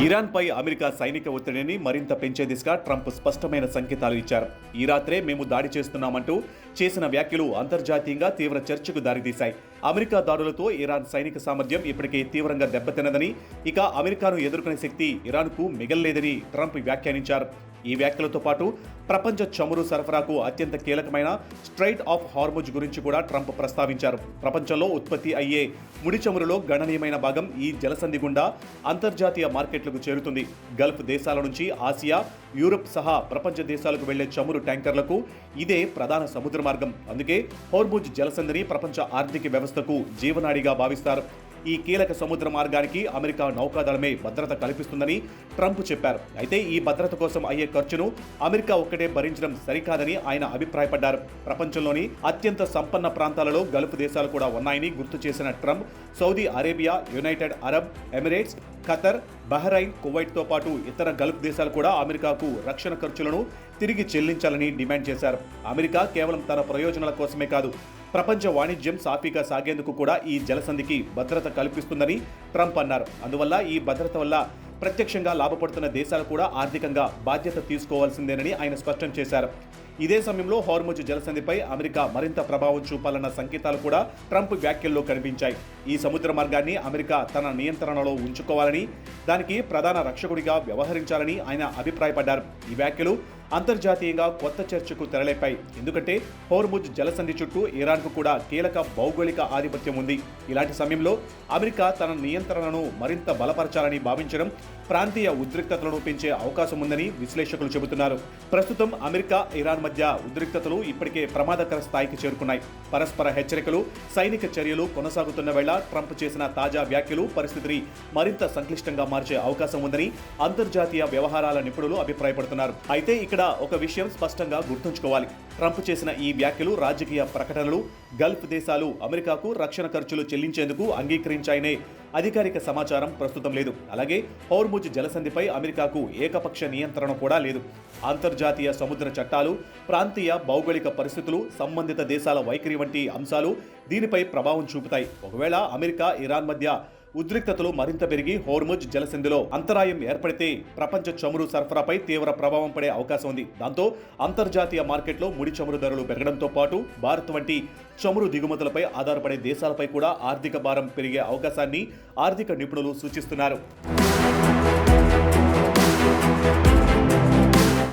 ఇరాన్పై America సైనిక ఒత్తిడిని మరింత పెంచే దిశగా ట్రంప్ స్పష్టమైన సంకేతాలు ఇచ్చారు. ఈ రాత్రే మేము దాడి చేస్తున్నామంటూ చేసిన వ్యాఖ్యలు అంతర్జాతీయంగా తీవ్ర చర్చకు దారితీశాయి. అమెరికా దాడులతో ఇరాన్ సైనిక సామర్థ్యం ఇప్పటికే తీవ్రంగా దెబ్బతిన్నదని, ఇక అమెరికాను ఎదుర్కొనే శక్తి ఇరాన్కు మిగల్లేదని ట్రంప్ వ్యాఖ్యానించారు. ఈ వ్యాఖ్యలతో పాటు ప్రపంచ చమురు సరఫరాకు అత్యంత కీలకమైన స్ట్రైట్ ఆఫ్ హార్ముజ్ గురించి కూడా ట్రంప్ ప్రస్తావించారు. ప్రపంచంలో ఉత్పత్తి అయ్యే ముడి చమురులో గణనీయమైన భాగం ఈ జలసంధి గుండా అంతర్జాతీయ మార్కెట్లకు చేరుతుంది. గల్ఫ్ దేశాల నుంచి ఆసియా, యూరప్ సహా ప్రపంచ దేశాలకు వెళ్లే చమురు ట్యాంకర్లకు ఇదే ప్రధాన సముద్ర మార్గం. అందుకే హోర్ముజ్ జలసంధిని ప్రపంచ ఆర్థిక వ్యవస్థకు జీవనాడిగా భావిస్తారు. ఈ కీలక సముద్ర మార్గానికి అమెరికా నౌకాదళమే భద్రత కల్పిస్తుందని ట్రంప్ చెప్పారు. అయితే ఈ భద్రత కోసం అయ్యే ఖర్చును అమెరికా ఒక్కటే భరించడం సరికాదని ఆయన అభిప్రాయపడ్డారు. ప్రపంచంలోని అత్యంత సంపన్న ప్రాంతాలలో గల్ఫ్ దేశాలు కూడా ఉన్నాయని గుర్తు చేసిన Trump Saudi Arabia, United Arab Emirates, Qatar, Bahrain, కువైట్తో పాటు ఇతర గల్ఫ్ దేశాలు కూడా అమెరికాకు రక్షణ ఖర్చులను తిరిగి చెల్లించాలని డిమాండ్ చేశారు. అమెరికా కేవలం తన ప్రయోజనాల కోసమే కాదు, ప్రపంచ వాణిజ్యం సాఫీగా సాగేందుకు కూడా ఈ జలసంధికి భద్రత కల్పిస్తుందని ట్రంప్ అన్నారు. అందువల్ల ఈ భద్రత వల్ల ప్రత్యక్షంగా లాభపడుతున్న దేశాలు కూడా ఆర్థికంగా బాధ్యత తీసుకోవాల్సిందేనని ఆయన స్పష్టం చేశారు. ఇదే సమయంలో హోర్ముజ్ జలసంధిపై అమెరికా మరింత ప్రభావం చూపాలన్న సంకేతాలు కూడా ట్రంప్ వ్యాఖ్యల్లో కనిపించాయి. ఈ సముద్ర మార్గాన్ని అమెరికా తన నియంత్రణలో ఉంచుకోవాలని, దానికి ప్రధాన రక్షకుడిగా వ్యవహరించాలని ఆయన అభిప్రాయపడ్డారు. ఈ వ్యాఖ్యలు అంతర్జాతీయంగా కొత్త చర్చకు తెరలేపాయి. ఎందుకంటే హోర్ముజ్ జలసంధి చుట్టూ ఇరాన్కు కూడా కీలక భౌగోళిక ఆధిపత్యం ఉంది. ఇలాంటి సమయంలో అమెరికా తన నియంత్రణను మరింత బలపరచాలని భావించడం ప్రాంతీయ ఉద్రిక్తతలను పెంచే అవకాశం ఉందని విశ్లేషకులు చెబుతున్నారు. ప్రస్తుతం అమెరికా, ఇరాన్ మధ్య ఉద్రిక్తతలు ఇప్పటికే ప్రమాదకర స్థాయికి చేరుకున్నాయి. పరస్పర హెచ్చరికలు, సైనిక చర్యలు కొనసాగుతున్న వేళ ట్రంప్ చేసిన తాజా వ్యాఖ్యలు పరిస్థితిని మరింత సంక్లిష్టంగా మార్చే అవకాశం ఉందని అంతర్జాతీయ వ్యవహారాల నిపుణులు అభిప్రాయపడుతున్నారు. అయితే ఇక్కడ ఒక విషయం స్పష్టంగా గుర్తుంచుకోవాలి. ట్రంప్ చేసిన ఈ వ్యాఖ్యలు రాజకీయ ప్రకటనలు. గల్ఫ్ దేశాలు అమెరికాకు రక్షణ ఖర్చులు చెల్లించేందుకు అంగీకరించాయనే అధికారిక సమాచారం ప్రస్తుతం లేదు. అలాగే హోర్ముజ్ జలసంధిపై అమెరికాకు ఏకపక్ష నియంత్రణ కూడా లేదు. అంతర్జాతీయ సముద్ర చట్టాలు, ప్రాంతీయ భౌగోళిక పరిస్థితులు, సంబంధిత దేశాల వైఖరి వంటి అంశాలు దీనిపై ప్రభావం చూపుతాయి. ఒకవేళ అమెరికా, ఇరాన్ మధ్య ఉద్రిక్తతలు మరింత పెరిగి హోర్ముజ్ జలసంధిలో అంతరాయం ఏర్పడితే ప్రపంచ చమురు సరఫరాపై తీవ్ర ప్రభావం పడే అవకాశం ఉంది. దాంతో అంతర్జాతీయ మార్కెట్లో ముడి చమురు ధరలు పెరగడంతో పాటు భారత్ వంటి చమురు దిగుమతులపై ఆధారపడే దేశాలపై కూడా ఆర్థిక భారం పెరిగే అవకాశాన్ని ఆర్థిక నిపుణులు సూచిస్తున్నారు.